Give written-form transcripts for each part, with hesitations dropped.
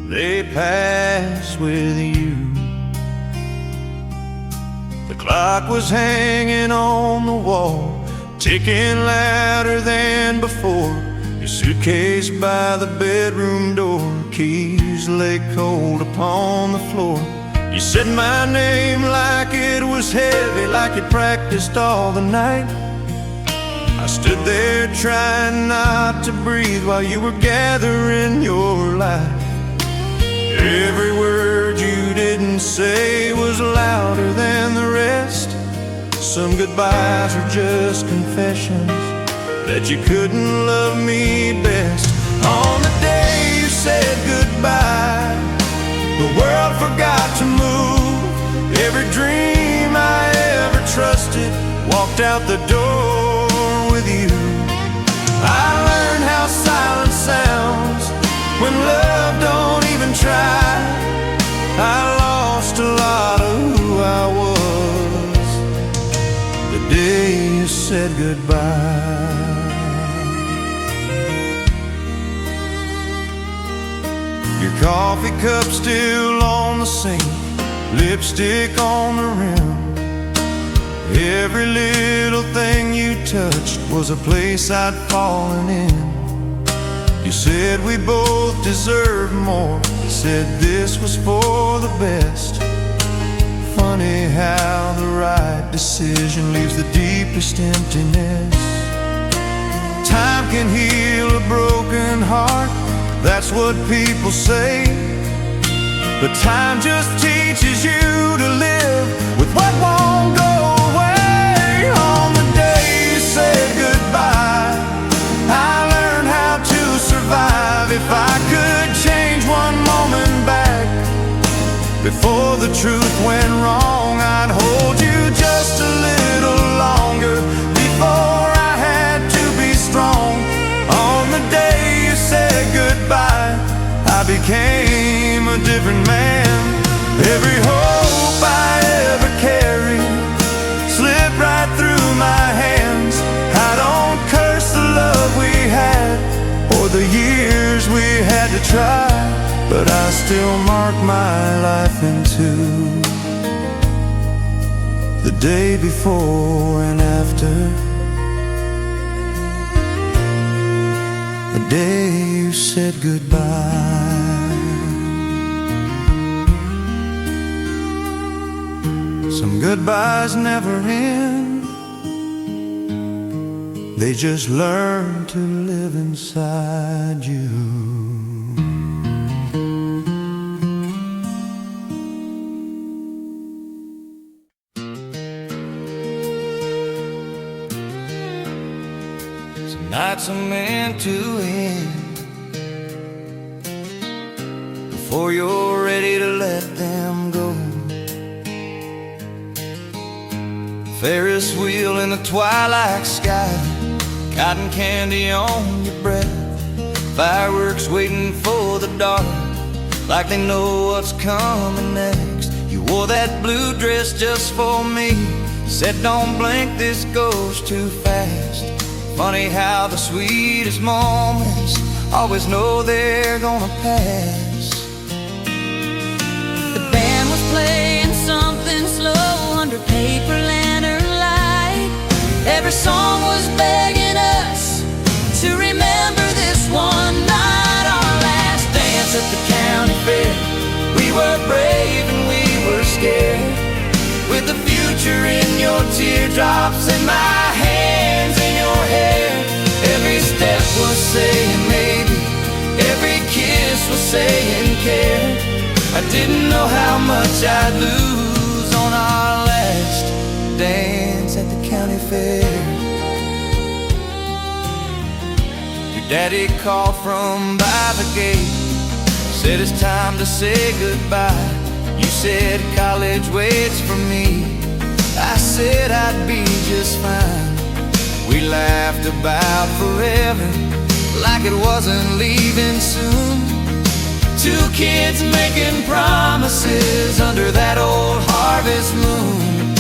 they pass with you. The clock was hanging on the wall, ticking louder than before. Your suitcase by the bedroom door, keys lay cold upon the floor. You said my name like it was heavy, like you'd practiced all the night. I stood there trying not to breathe while you were gathering your life. Every word you didn't say was louder than the rest. Some goodbyes are just confessions that you couldn't love me best. On the day you said goodbye, the world forgot to move. Every dream I ever trusted walked out the door with you. I learned how silence sounds when love don't even try. I lost a lot of who I was the day you said goodbye. Your coffee cup still on the sink, lipstick on the rim. Every little thing you touched was a place I'd fallen in. You said we both deserved more, said this was for the best. Funny how the right decision leaves the deepest emptiness. Time can heal a broken heart, that's what people say. But time just teaches you to live with what won't go away. On the day you said goodbye, I learned how to survive. If I could change one moment back before the truth went wrong, I'd hold you just a little longer before I had to be strong. On the day you said goodbye, I became a different man. Every hope I ever carried slipped right through my hands. I don't curse the love we had or the years we had to try, but I still mark my life in two. The day before and after, the day you said goodbye. Some goodbyes never end, they just learn to live inside you. Some nights are meant to end before you're ready to let them go. Ferris wheel in the twilight sky, cotton candy on your breath, fireworks waiting for the dark, like they know what's coming next. You wore that blue dress just for me, said don't blink, this goes too fast. Funny how the sweetest moments always know they're gonna pass. The band was playing something slow under paper lantern light. Every song was begging us to remember this one night, our last dance at the county fair. We were brave and we were scared, with the future in your teardrops and my hands in your hair. Every step was saying maybe, every kiss was saying care. I didn't know how much I'd lose on our last dance at the county fair. Your daddy called from by the gate, said it's time to say goodbye. You said college waits for me, I said I'd be just fine. We laughed about forever, like it wasn't leaving soon. Two kids making promises under that old harvest moon.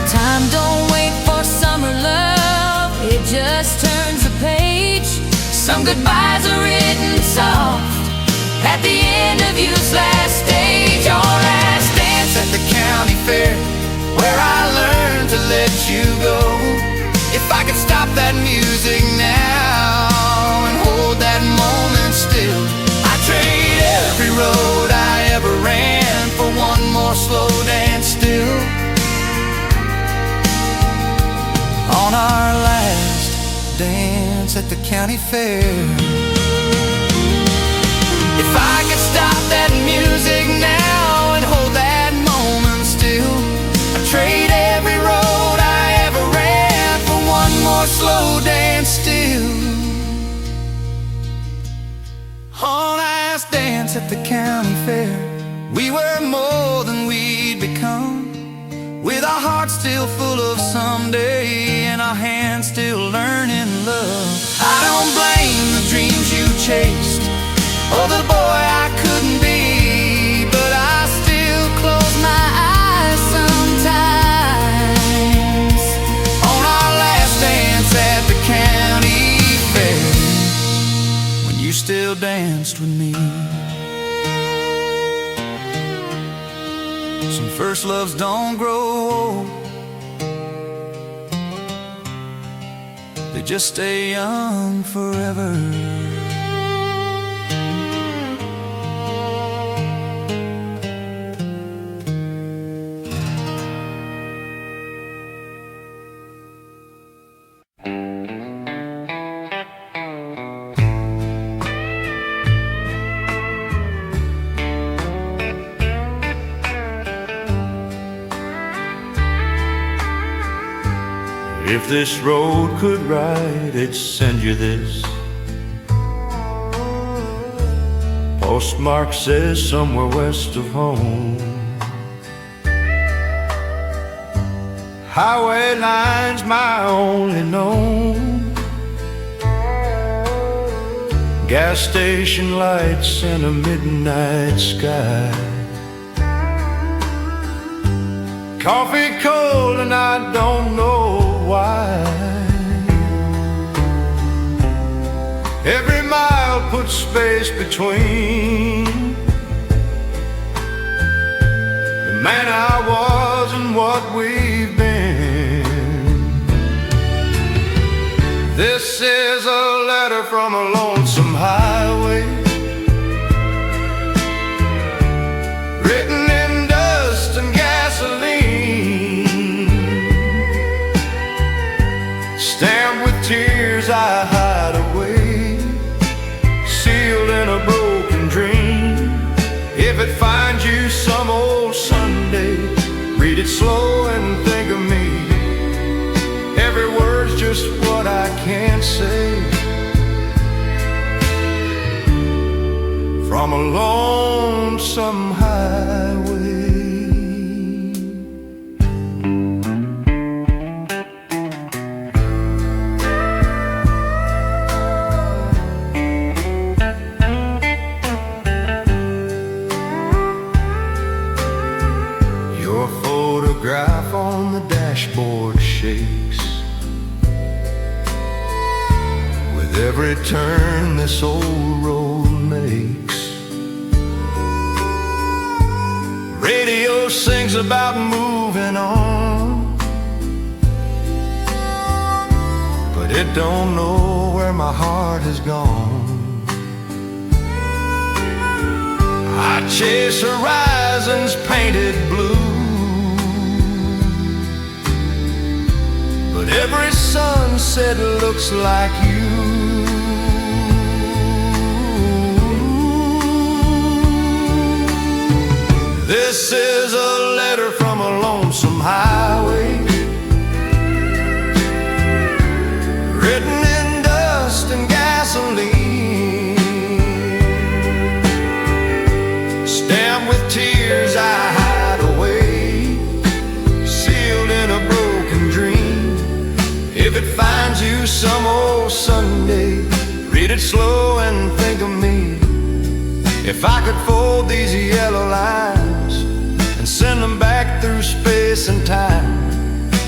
Time don't wait for summer love, it just turns the page. Some goodbyes are written soft, at the end of youth's last stage. Your last dance at the county fair, where I learned to let you go. If I could stop that music now and hold that moment still, I'd trade every road I ever ran for one more slow dance still. On our last dance at the county fair, if I could stop that music now and hold that moment still, I'd trade every road I ever ran for one more slow dance still. On last dance at the county fair, we were more than we'd become, with our hearts still full of someday and our hands still learning love. I don't blame the dreams you chased or the boy I couldn't be, but I still close my eyes sometimes on our last dance at the county fair, when you still danced with me. Some first loves don't grow old, they just stay young forever. If this road could write, it'd send you this. Postmark says somewhere west of home. Highway line's my only known. Gas station lights and a midnight sky. Coffee cold and I don't know why. Every mile puts space between the man I was and what we've been. This is a letter from a lonesome highway, written in dust and gasoline, stamped with tears I hide away, sealed in a broken dream. If it finds you some old Sunday, read it slow and think of me. Every word's just what I can't say, from a lonesome highway. Photograph on the dashboard shakes with every turn this old road makes. Radio sings about moving on, but it don't know where my heart has gone. I chase horizons painted blue, but every sunset looks like you. This is a letter from a lonesome highway, written in dust and gasoline, stamped with tears I hide away, sealed in a broken dream. If it finds you some old Sunday, read it slow and think of me. If I could fold these yellow lines and send them back through space and time,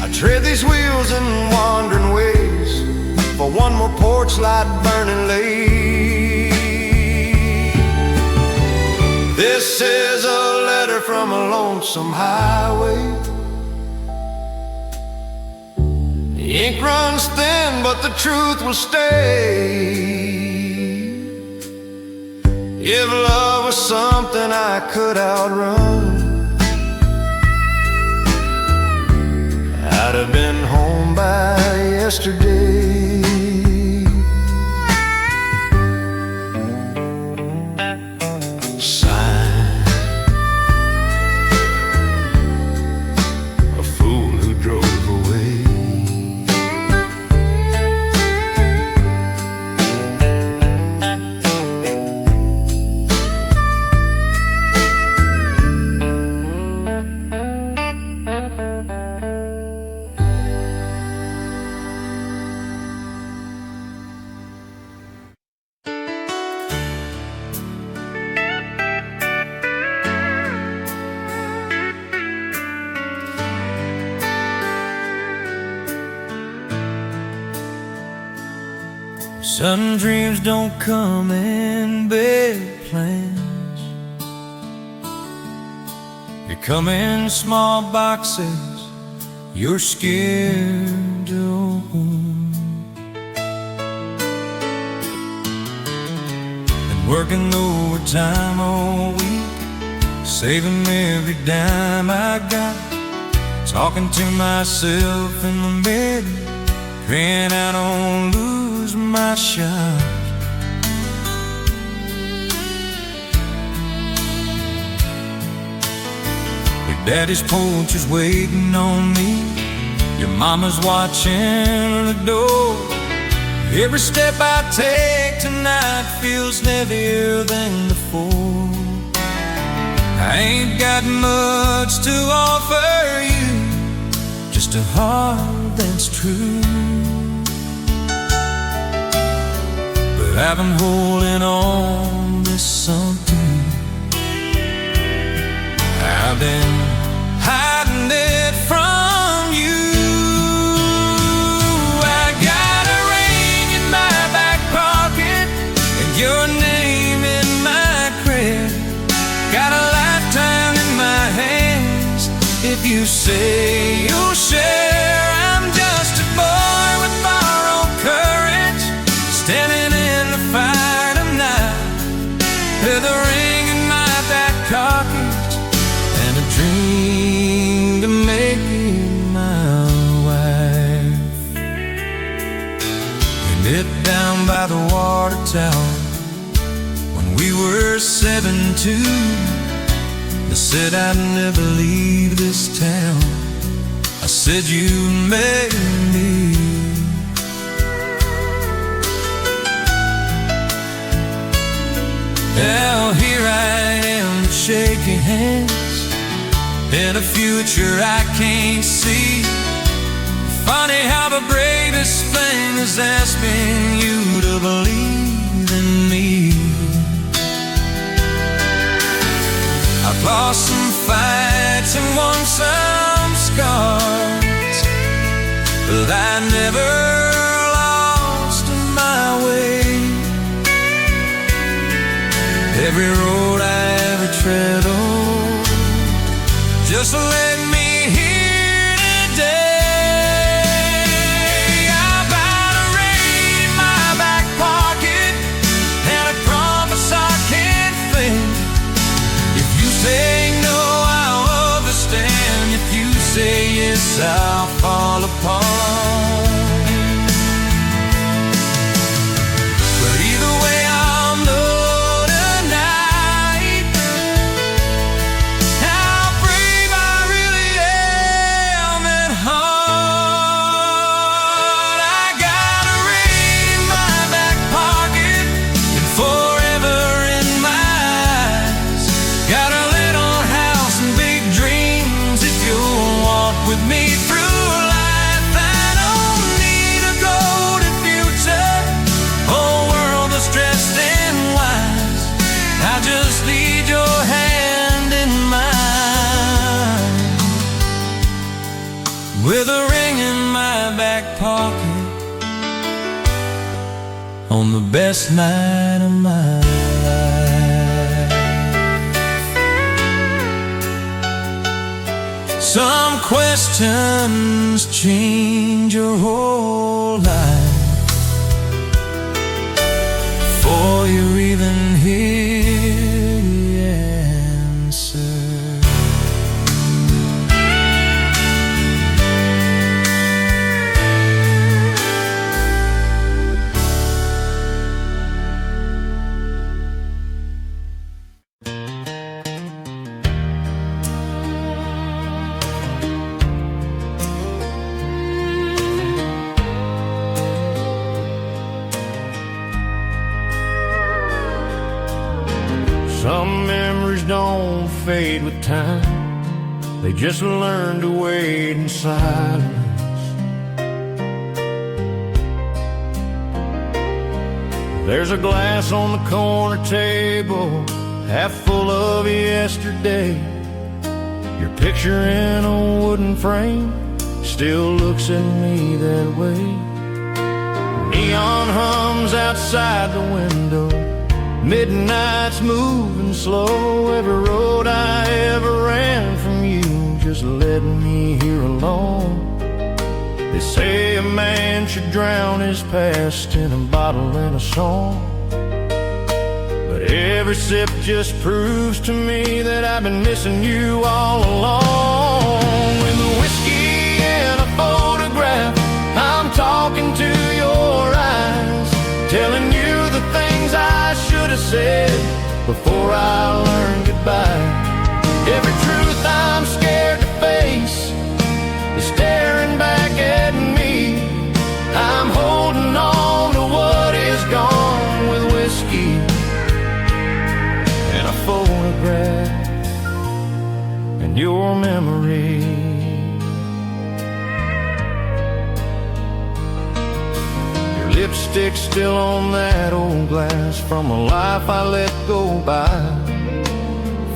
I'd tread these wheels in wandering ways for one more porch light burning late. lonesome highway. The ink runs thin, but the truth will stay. If love was something I could outrun, I'd have been home by yesterday. Sign, a fool who drove away. Sudden dreams don't come in big plans. They come in small boxes you're scared to open. Been working overtime all week, saving every dime I got, talking to myself in the mirror, praying I don't lose my shot. Your daddy's porch is waiting on me, your mama's watching the door. Every step I take tonight feels heavier than before. I ain't got much to offer you, just a heart that's true. But I've been holding on to something. I've been hiding it from you. I got a ring in my back pocket and your name in my crib. Got a lifetime in my hands if you say you'll share. I'm just a boy with borrowed courage, standing in the fire tonight, with a ring in my back pocket and a dream to make you my wife. We lived down by the water tower when we were 7-2. They said I'd never leave this town. I said you made me. Well, here I am to shake your hands in a future I can't see. Funny how the bravest thing is asking you to believe in me. I've lost some fights and won some scars, but I never lost my way. Every road I ever tread on just led me here today. I've got a ring in my back pocket and a promise I can't think. If you say no, I'll understand. If you say yes, I'll fall apart. But either way, I'll know tonight how brave I really am at heart. I got a ring in my back pocket and forever in my eyes. Got a little house and big dreams if you'll walk with me through life. I don't need a golden future or a world that's dressed in wise. I just need your hand in mine, with a ring in my back pocket on the best night of my life. Some questions change your whole life before you even hear the answer. Some memories don't fade with time, they just learn to wait in silence. There's a glass on the corner table, half full of yesterday. Your picture in a wooden frame still looks at me that way. Neon hums outside the window, midnight's moving slow. Every road I ever ran from you just led me here alone. They say a man should drown his past in a bottle and a song, but every sip just proves to me that I've been missing you all along. With a whiskey and a photograph, I'm talking to your eyes, telling you the things I should have said before I learned goodbye. Every truth I'm scared to face is staring back at me. I'm holding on to what is gone with whiskey and a photograph and your memory. Lipstick still on that old glass from a life I let go by.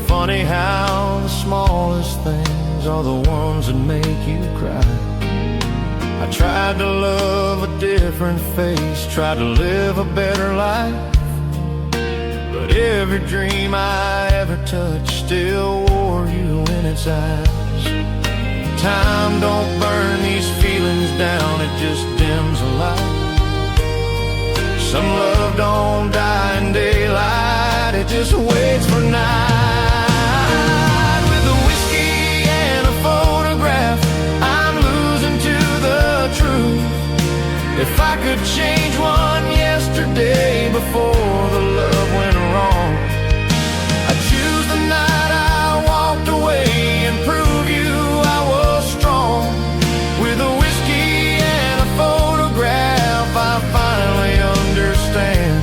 Funny how the smallest things are the ones that make you cry. I tried to love a different face, tried to live a better life, but every dream I ever touched still wore you in its eyes. Time don't burn these feelings down, it just dims the light. Some love don't die in daylight, it just waits for night. With a whiskey and a photograph, I'm losing to the truth. If I could change one yesterday before the love went wrong, I'd choose the night I walked away and prove you I was strong. With a whiskey and a photograph, I finally understand.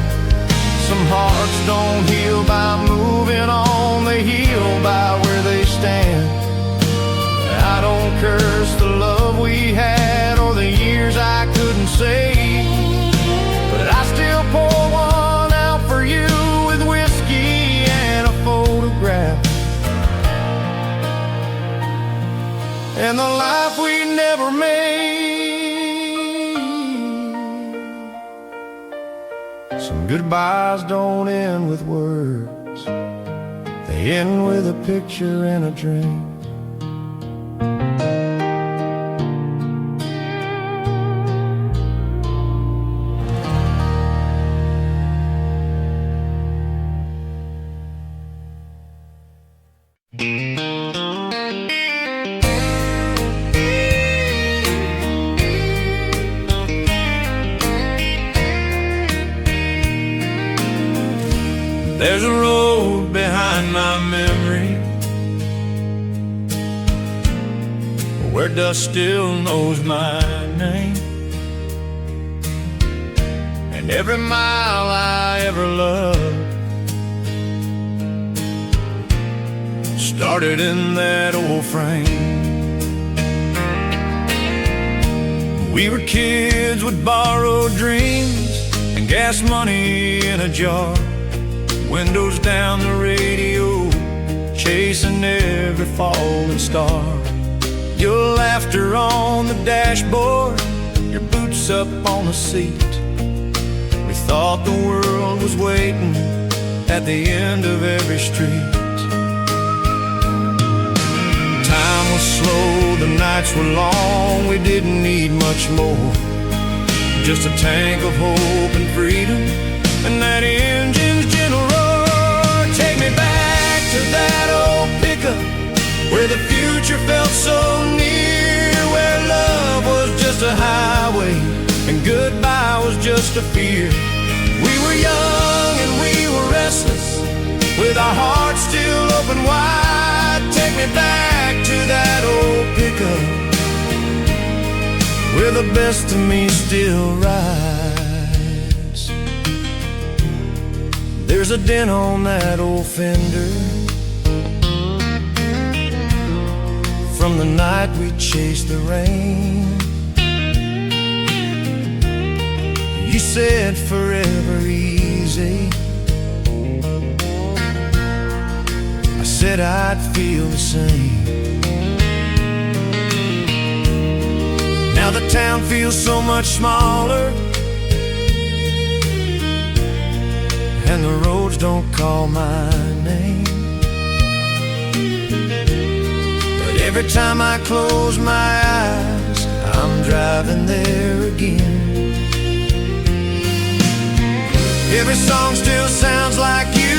Some hearts don't heal by moving on, they heal by where they stand. I don't curse the love we had or the years I couldn't save, but I still pour one out for you with whiskey and a photograph and the life we never made. Some goodbyes don't end with words, they end with a picture and a dream. There's a road behind my memory where dust still knows my name, and every mile I ever loved started in that old frame. We were kids with borrowed dreams and gas money in a jar, windows down the radio, chasing every falling star. Your laughter on the dashboard, your boots up on the seat. We thought the world was waiting at the end of every street. Time was slow, the nights were long. We didn't need much more, just a tank of hope and freedom, and that engine's gentle roar. Take me back to that old pickup, where the future felt so near, where love was just a highway and goodbye was just a fear. We were young and we were restless, with our hearts still open wide. Take me back to that old pickup, where the best of me still rides. There's a dent on that old fender from the night we chased the rain. You said forever easy, I said I'd feel the same. Now the town feels so much smaller, and the roads don't call my name. But every time I close my eyes, I'm driving there again. Every song still sounds like you,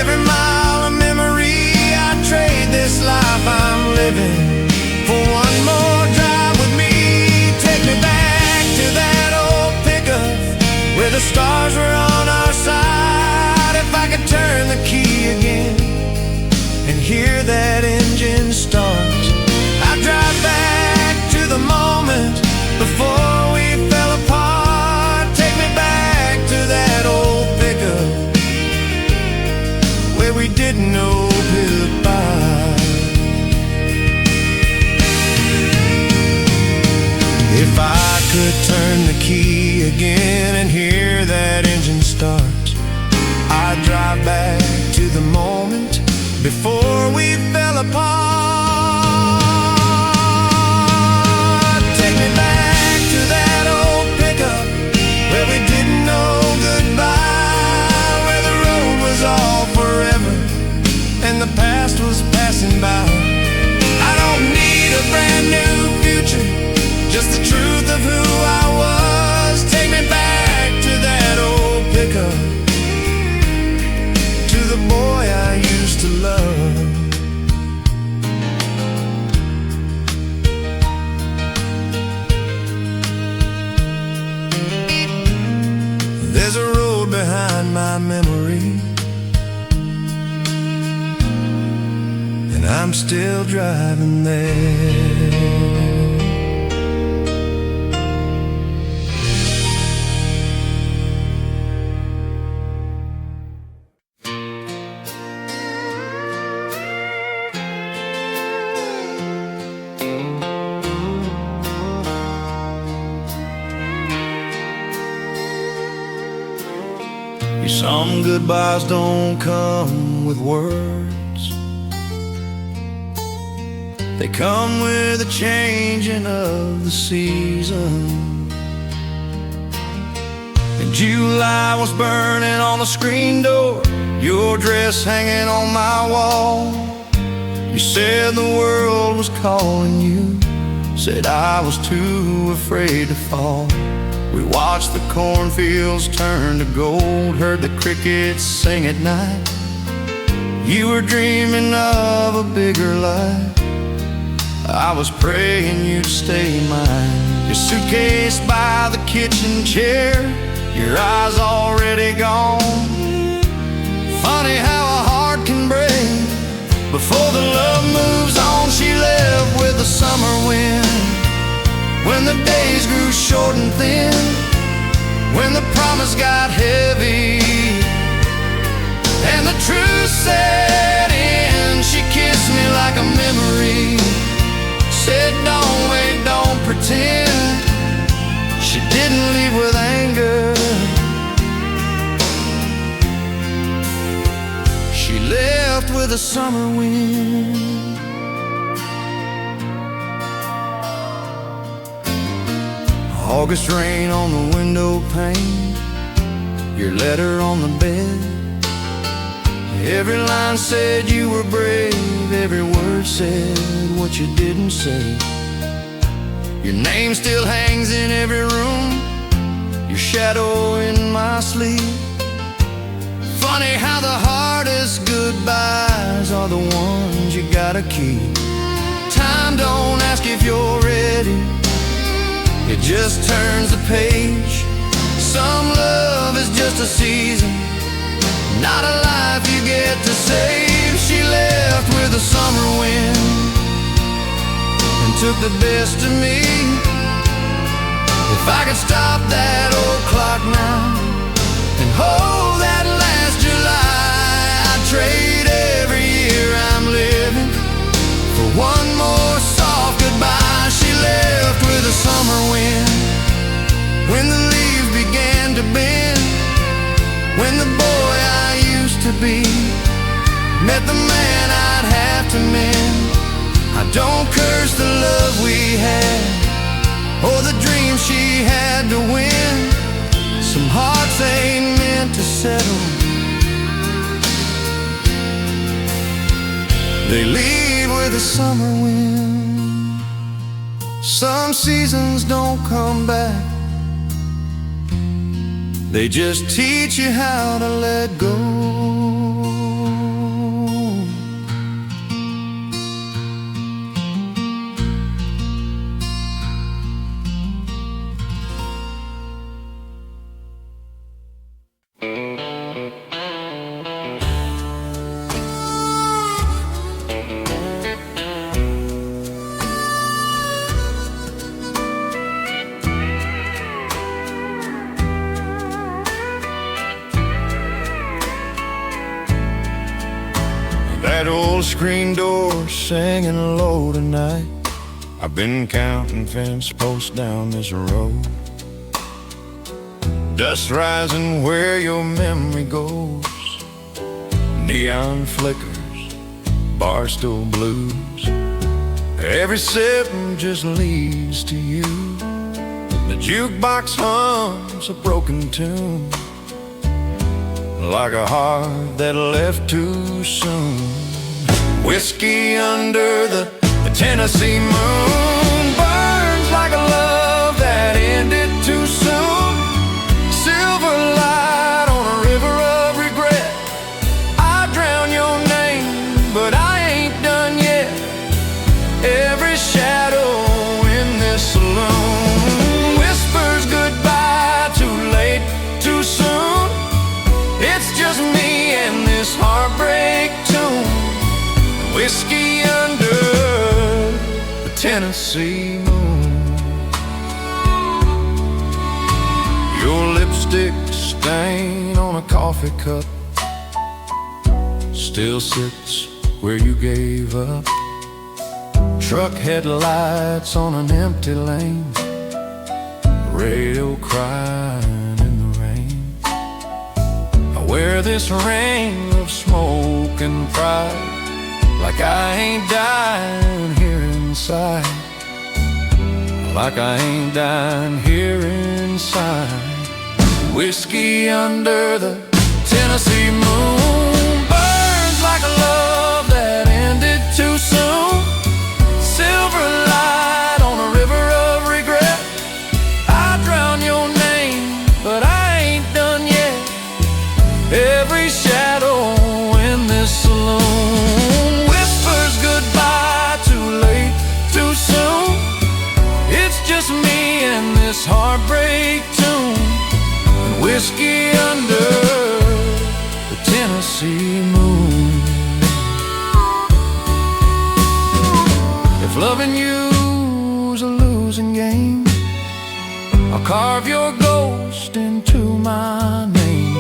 every mile a memory. I trade this life I'm living for one more drive with me. Take me back to that old pickup, where the stars were on our side. If I could turn the key again and hear that engine start, I'd drive back to the moment before we fell apart. Take me back to that old pickup, where we didn't know goodbye. If I could turn the key again and hear that engine start, I'd drive back to the moment before we fell apart. Take me back to that old pickup, where we didn't know goodbye, where the road was all forever and the past was passing by. I don't need a brand new future, just the truth of who I was. Take me back to that old pickup, to the boy I used to love. There's a road behind my memory, and I'm still driving there. Some goodbyes don't come with words, they come with the changing of the season. And July was burning on the screen door, your dress hanging on my wall. You said the world was calling you, said I was too afraid to fall. We watched the cornfields turn to gold, heard the crickets sing at night. You were dreaming of a bigger life, I was praying you'd stay mine. Your suitcase by the kitchen chair, your eyes already gone. Funny how a heart can break before the love moves on. She left with the summer wind, when the days grew short and thin, when the promise got heavy and the truth set in. She kissed me like a memory, said don't wait, don't pretend. She didn't leave with anger, she left with a summer wind. August rain on the window pane, your letter on the bed. Every line said you were brave, every word never said what you didn't say. Your name still hangs in every room, your shadow in my sleep. Funny how the hardest goodbyes are the ones you gotta keep. Time don't ask if you're ready, it just turns the page. Some love is just a season, not a life you get to save. She left with the summer wind and took the best of me. If I could stop that old clock now and hold that last July, I'd trade every year I'm living for one more soft goodbye. She left with a summer wind when the leaves began to bend, when the boy I used to be met the man I'd have to mend. I don't curse the love we had or the dreams she had to win. Some hearts ain't meant to settle, they leave with a summer wind. Some seasons don't come back, they just teach you how to let go. That old screen door singing low tonight. I've been counting fence posts down this road. Dust rising where your memory goes. Neon flickers, bar stool blues. Every sip just leads to you. The jukebox hums a broken tune, like a heart that left too soon. Whiskey under the Tennessee moon burns like a love that ended too soon. Silver light on a river of regret. I drown your name, but I ain't done yet. Every shadow in this saloon whispers goodbye, too late, too soon. It's just me and this heartbreak tune. Whiskey under the Tennessee moon. Your lipstick stain on a coffee cup still sits where you gave up. Truck headlights on an empty lane, radio crying in the rain. I wear this ring of smoke and pride, like I ain't dying here inside, like I ain't dying here inside. Whiskey under the Tennessee moon burns like a love that ended too soon. Silver light on a river of regret. I drown your name, but I ain't done yet. Every shadow in this saloon whispers goodbye, too late, too soon. It's just me and this heartbreak tune. And whiskey under the Tennessee moon. If loving you's a losing game, I'll carve your ghost into my name.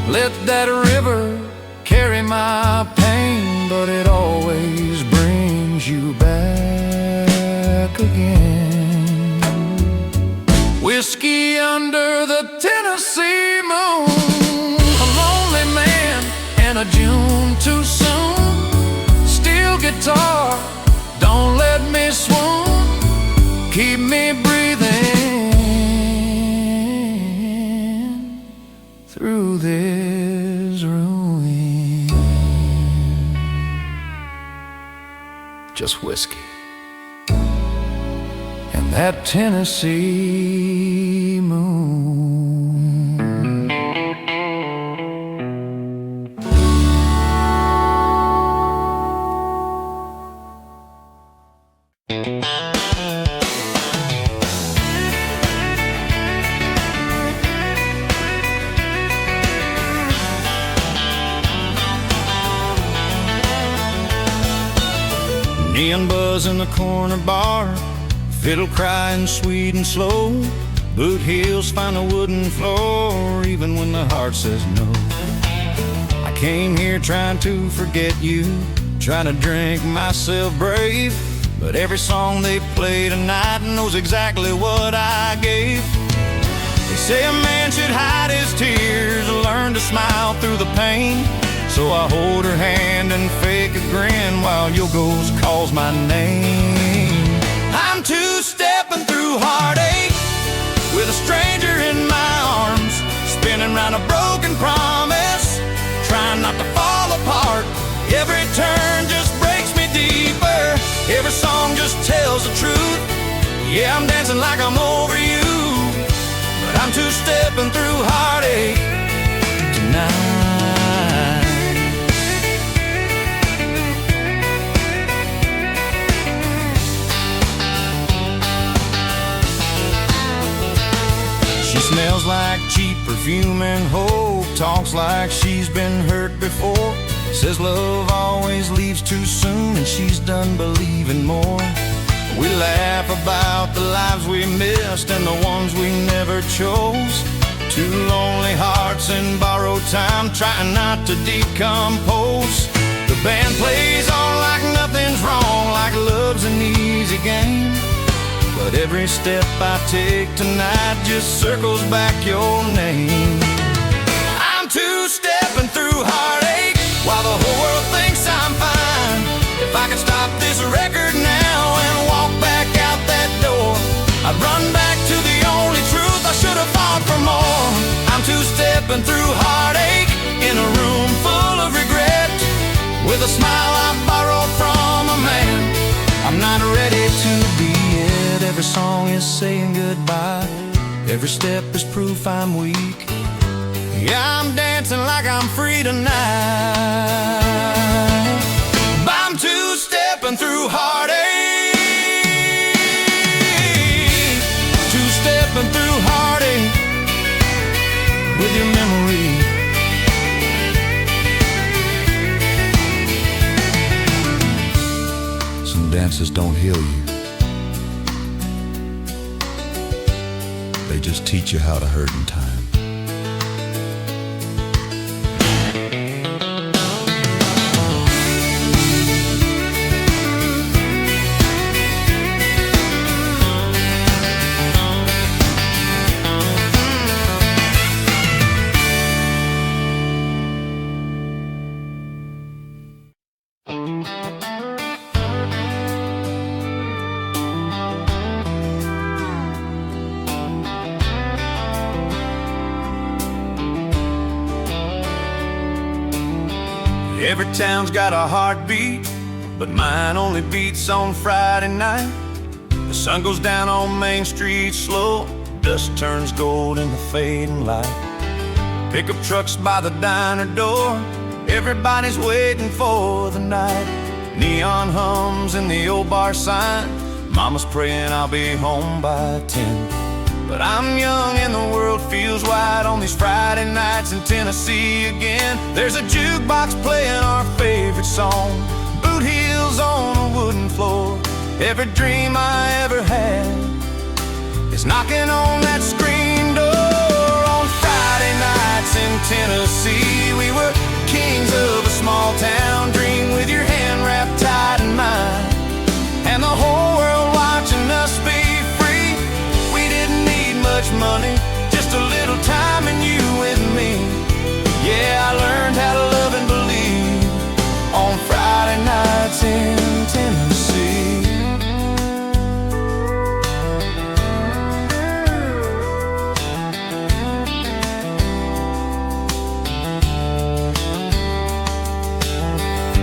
Let that river carry my pain, but it always brings you back again. Whiskey under the Tennessee moon. A lonely man and a June too soon. Steel guitar, don't let me swoon. Keep me breathing through this ruin. just whiskey and that Tennessee moon. Neon buzz in the corner bar, fiddle crying sweet and slow. Boot heels find a wooden floor, even when the heart says no. I came here trying to forget you, trying to drink myself brave. But every song they play tonight knows exactly what I gave. They say a man should hide his tears, learn to smile through the pain. So I hold her hand and fake a grin while Yogos calls my name. I'm two-stepping through heartache with a stranger in my arms, spinning round a broken promise, trying not to fall apart. Every turn just breaks me deeper, every song just tells the truth. Yeah, I'm dancing like I'm over you, but I'm two-stepping through heartache tonight. Smells like cheap perfume and hope, talks like she's been hurt before, says love always leaves too soon and she's done believing more. We laugh about the lives we missed and the ones we never chose. Two lonely hearts in borrowed time, trying not to decompose. The band plays on like nothing's wrong, like love's an easy game. But every step I take tonight just circles back your name. I'm two-stepping through heartache while the whole world thinks I'm fine. If I could stop this record now and walk back out that door, I'd run back to the only truth. I should have fought for more. I'm two-stepping through heartache in a room full of regret, with a smile I borrowed from a man I'm not ready to be yet. Every song is saying goodbye, every step is proof I'm weak. Yeah, I'm dancing like I'm free tonight. I'm two-stepping through heartache, two-stepping through heartache with your memory. Some dances don't heal you, they just teach you how to hurt in time. Every town's got a heartbeat, but mine only beats on Friday night. The sun goes down on Main Street slow, dust turns gold in the fading light. Pickup trucks by the diner door, everybody's waiting for the night. Neon hums in the old bar sign, mama's praying I'll be home by 10. But I'm young and the world feels wide on these Friday nights in Tennessee again. There's a jukebox playing our favorite song, boot heels on a wooden floor. Every dream I ever had is knocking on that screen door. On Friday nights in Tennessee, we were kings of a small town dream, with your hand wrapped tight in mine, and the whole world watching us be free. We didn't need much money, just a little time and you with me. Yeah, I learned how to love and believe on Friday nights in Tennessee.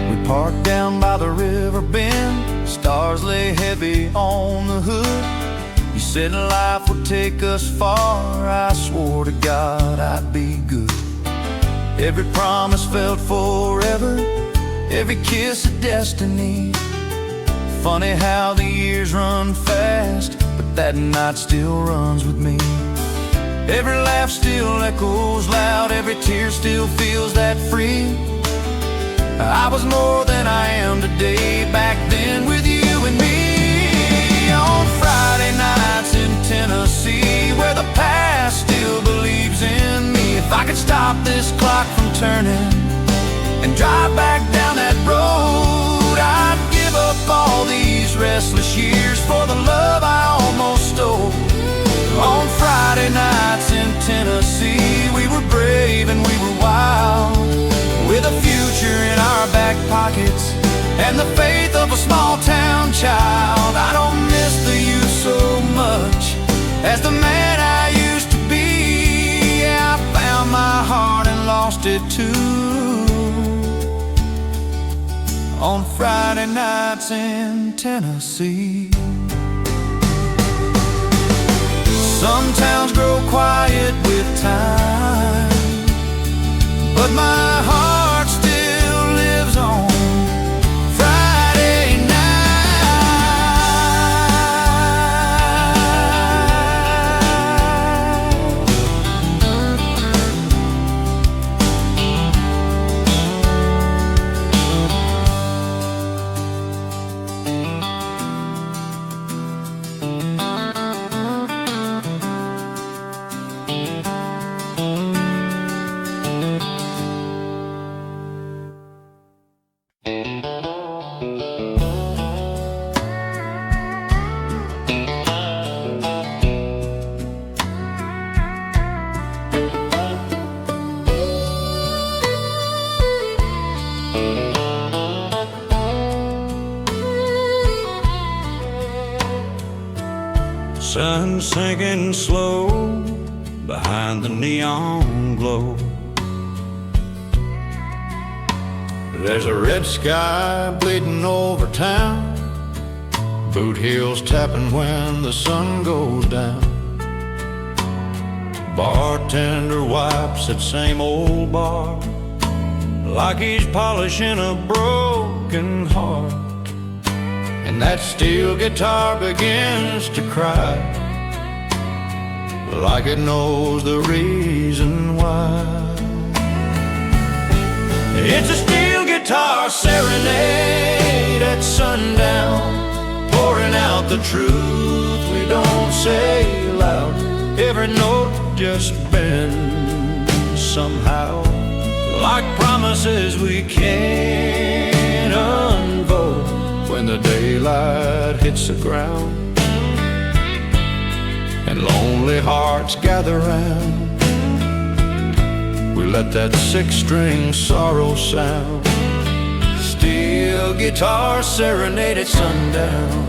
We parked down by the river bend, Stars lay heavy on the hood. You said life would take us far. I swore to God I'd be good. Every promise felt forever, every kiss a destiny. Funny how the years run fast, but that night still runs with me. Every laugh still echoes loud, every tear still feels that free. I was more than I am today back then with you and me. On Friday nights in Tennessee, where the past still believes in me. If I could stop this clock from turning and drive back down that road, I'd give up all these restless years for the love I almost stole. On Friday nights in Tennessee, we were brave and we were wild, with a future in our back pockets and the faith of a small town child. I don't miss the youth so much as the man I used to be. Yeah, I found my heart and lost it too. On Friday nights in Tennessee. Some towns grow quiet with time, but my heart still lives on Friday night. Sun sinking slow behind the neon glow. There's a red sky bleeding over town, boot heels tapping when the sun goes down. Bartender wipes that same old bar like he's polishing a broken heart. And that steel guitar begins to cry, like it knows the reason why. It's a steel guitar serenade at sundown, pouring out the truth we don't say loud. Every note just bends somehow, like promises we can't unfold. When the daylight hits the ground and lonely hearts gather round, we let that six-string sorrow sound. Steel guitar serenade at sundown.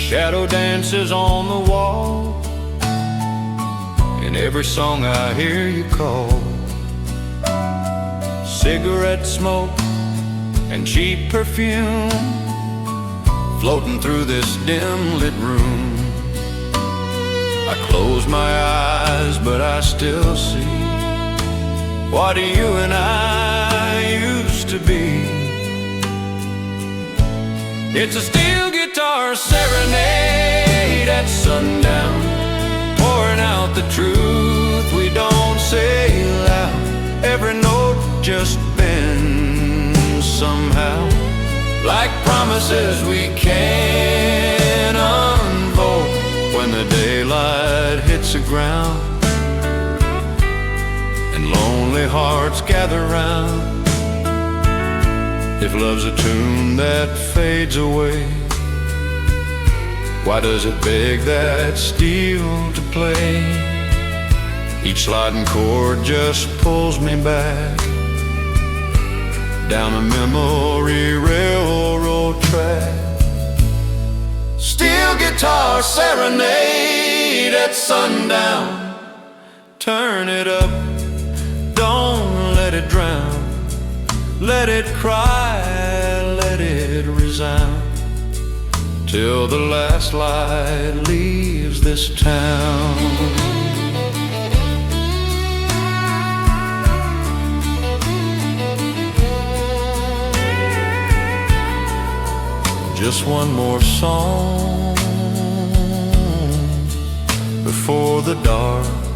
Shadow dances on the wall, in every song I hear you call. Cigarette smoke and cheap perfume floating through this dim lit room. I close my eyes but I still see what you and I used to be. It's a steel guitar serenade at sundown, pouring out the truth we don't say loud. Every note just bends somehow, like promises we can't unfold. When the daylight hits the ground and lonely hearts gather round, if love's a tune that fades away, why does it beg that steel to play? Each sliding chord just pulls me back down a memory railroad track. Still guitar serenade at sundown. Turn it up, don't let it drown. Let it cry, let it resound, till the last light leaves this town. Just one more song before the dark